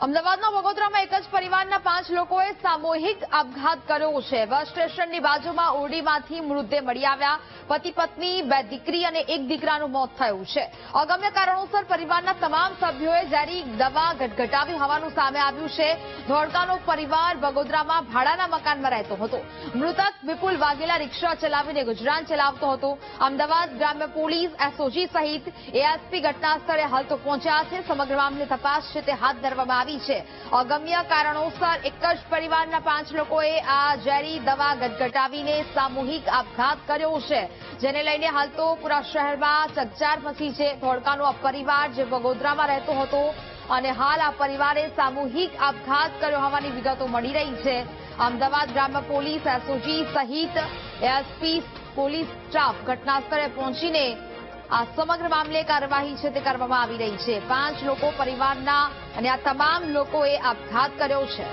અમદાવાદના બગોદરામાં એક જ પરિવારના 5 લોકોએ સામૂહિક આપઘાત કર્યો છે। બસ સ્ટેશનની બાજુમાં ઓરડીમાંથી મૃતદેહ મળી આવ્યા। પતિ પત્ની, 2 દીકરી અને 1 દીકરાનું મોત થયું છે। અગમ્ય કારણોસર પરિવારના તમામ સભ્યોએ ઝેરી દવા ગટગટાવી હોવાનું સામે આવ્યું છે। ધોળકાનો પરિવાર બગોદરામાં ભાડાના મકાનમાં રહેતો હતો। મૃતક વિપુલ વાઘેલા રિક્ષા ચલાવીને ગુજરાન ચલાવતો હતો। અમદાવાદ ગ્રામ્ય પોલીસ, એસઓજી સહિત એએસપી ઘટના સ્થળે હાલ તો પહોંચ્યા છે। સમગ્ર મામલે તપાસ છે તે હાથ ધરવામાં અગમ્ય કારણોસર એક જ પરિવારના 5 લોકોએ આ ઝેરી દવા ગટગટાવીને સામૂહિક આપઘાત કર્યો છે, જેને લઈને હાલ તો પૂરા શહેરમાં ચકચાર મચી છે। ધોળકાનો આ પરિવાર જે બગોદરામાં રહેતો હતો અને હાલ આ પરિવારે સામૂહિક આપઘાત કર્યો હોવાની વિગતો મળી રહી છે। અમદાવાદ ગ્રામ્ય પોલીસ, એસઓજી સહિત એસપી પોલીસ સ્ટાફ ઘટના સ્થળે પહોંચીને આ સમગ્ર મામલે કાર્યવાહી છે તે કરવામાં આવી રહી છે। 5 લોકો પરિવારના અને આ તમામ લોકોએ આપઘાત કર્યો છે।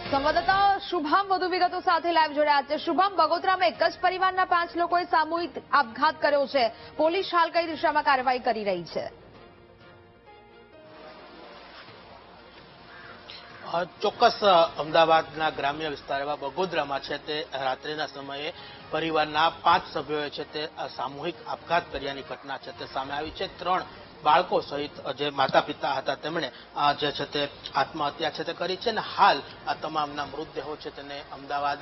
સંવાદદાતા શુભમ વધુ વિગતો સાથે લાઈવ જોડાયા છે। શુભમ, બગોદરામાં એક જ પરિવારના 5 લોકોએ સામૂહિક આપઘાત કર્યો છે। પોલીસ હાલ કઈ દિશામાં કાર્યવાહી કરી રહી છે? ચોક્કસ અમદાવાદના ગ્રામ્ય વિસ્તારમાં બગોદરામાં છે તે રાત્રિના સમયે પરિવારના 5 સભ્યોએ છે તે સામૂહિક આપઘાત કર્યાની ઘટના છે તે સામે આવી છે। 3 બાળકો સહિત જે માતા પિતા હતા તેમણે જે છે તે આત્મહત્યા છે તે કરી છે અને હાલ આ તમામના મૃતદેહો છે તેને અમદાવાદ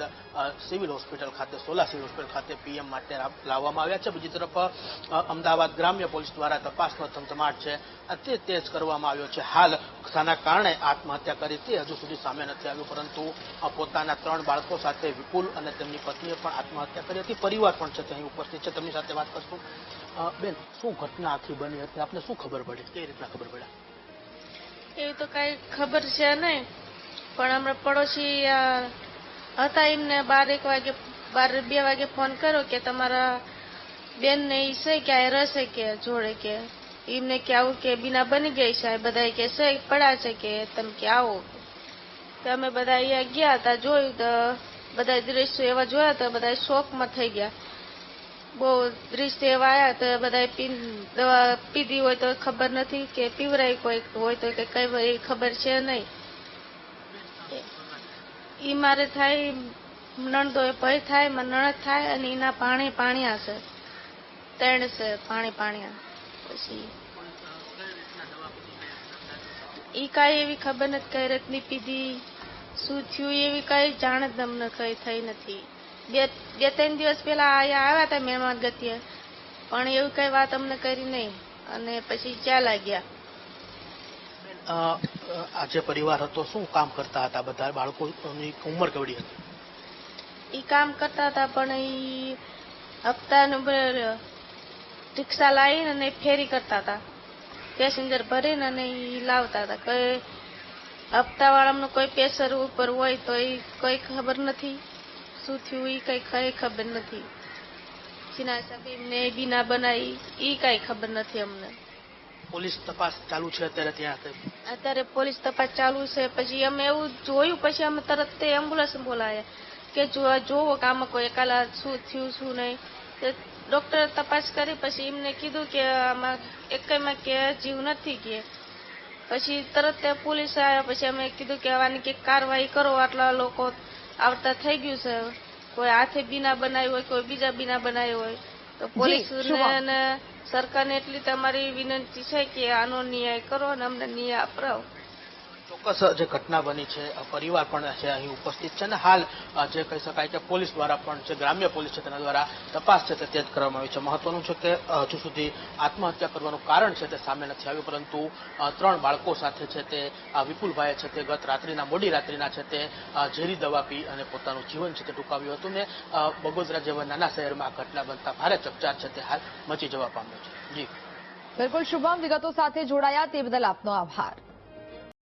સિવિલ હોસ્પિટલ ખાતે, સોલા સિવિલ હોસ્પિટલ ખાતે પીએમ માટે લાવવામાં આવ્યા છે। બીજી તરફ અમદાવાદ ગ્રામ્ય પોલીસ દ્વારા તપાસનો ધમધમાટ છે તે તેજ કરવામાં આવ્યો છે। હાલ શાના કારણે આત્મહત્યા કરી તે હજુ સુધી સામે નથી આવ્યું, પરંતુ પોતાના 3 બાળકો સાથે વિપુલ અને તેમની પત્નીએ પણ આત્મહત્યા કરી હતી। પરિવાર પણ છે તે અહીં ઉપસ્થિત છે, તેમની સાથે વાત કરશું। બેન, શું ઘટના આખી બની હતી? આપને શું ખબર પડી? કઈ રીતના ખબર પડ્યા? એવી તો કઈ ખબર છે નહીં, પણ હમણાં પડોશી હતા, એમને 2 વાગે ફોન કર્યો કે તમારા બેન ને ઈ છે કે આ રહેશે કે જોડે, કે એમને કે આવું કે બીના બની ગઈ છે, બધા કે છે પડ્યા છે કે તમે કે આવો। તો અમે બધા અહીંયા ગયા હતા, જોયું તો બધા દ્રશ્યો એવા જોયા તો બધા શોકમાં થઈ ગયા। બહુ દ્રશ્ય એવા આવ્યા તો બધા દવા પીધી હોય તો ખબર નથી, કે પીવરાઈ કોઈ હોય તો કે કઈ ખબર છે નહીં। ઈ મારે થાય નણંદો ભય થાય, મારા નણદ થાય અને એના પાણિયા છે, 3 છે પાણિયા। પછી ઈ કઈ એવી ખબર નથી કઈ રીતની પીધી, શું થયું એવી કઈ જાણ જ અમને કઈ થઈ નથી। 2-3 દિવસ પહેલા અહીંયા આવ્યા હતા મહેમાન ગતિએ, પણ એવું કઈ વાત અમને કરી નહીં અને પછી ચાલ્યા ગયા। આ જે પરિવાર હતો શું કામ કરતા હતા? બધા બાળકોની ઉંમર કેવડી હતી? ઈ કામ કરતા હતા, પણ ઈ હપ્તાનું રિક્ષા લાવીને અને ફેરી કરતા હતા, પેસેન્જર ભરીને અને ઈ લાવતા હતા। કઈ હપ્તા વાળાનું કોઈ પ્રેશર ઉપર હોય તો એ કોઈ ખબર નથી, શું થયું ઈ કઈ ખબર નથી। જેના હિસાબે એમને બીના બનાવી ઈ કઈ ખબર નથી અમને। પોલીસ તપાસ ચાલુ છે અત્યારે ત્યાં? અત્યારે પોલીસ તપાસ ચાલુ છે। પછી અમે એવું જોયું, પછી અમે તરત એમ્બ્યુલન્સ બોલાયા કે જોવો કે આમાં કોઈ એકાલા શું થયું શું નહીં। તો ડોક્ટરે તપાસ કરી, પછી એમને કીધું કે આમાં એકમાં કે જીવ નથી કે। પછી તરત પોલીસ આવ્યા, પછી અમે કીધું કે આની કંઈક કાર્યવાહી કરો, આટલા લોકો આવતા થઈ ગયું છે, કોઈ હાથે બીના બનાવી હોય, કોઈ બીજા બીના બનાવી હોય, તો પોલીસ અને સરકારને એટલી તમારી વિનંતી છે કે આનો ન્યાય કરો અને અમને ન્યાય અપાવો। ચોક્કસ જે ઘટના બની છે, પરિવાર પણ છે અહીં ઉપસ્થિત છે અને હાલ જે કહી શકાય કે પોલીસ દ્વારા પણ જે ગ્રામ્ય પોલીસ છે તેના દ્વારા તપાસ છે તે તેજ કરવામાં આવી છે। મહત્વનું છે કે હજુ સુધી આત્મહત્યા કરવાનું કારણ છે તે સામે નથી આવ્યું, પરંતુ 3 બાળકો સાથે છે તે વિપુલભાઈ છે તે ગત રાત્રિના મોડી રાત્રિના છે તે ઝેરી દવા પી અને પોતાનું જીવન છે તે ટૂંકાવ્યું હતું ને બગોદરા જેવા નાના શહેરમાં ઘટના બનતા ભારે ચકચાર છે તે હાલ મચી જવા પામ્યો છે। જી બિલકુલ શુભમ, વિગતો સાથે જોડાયા તે બદલ આપનો આભાર।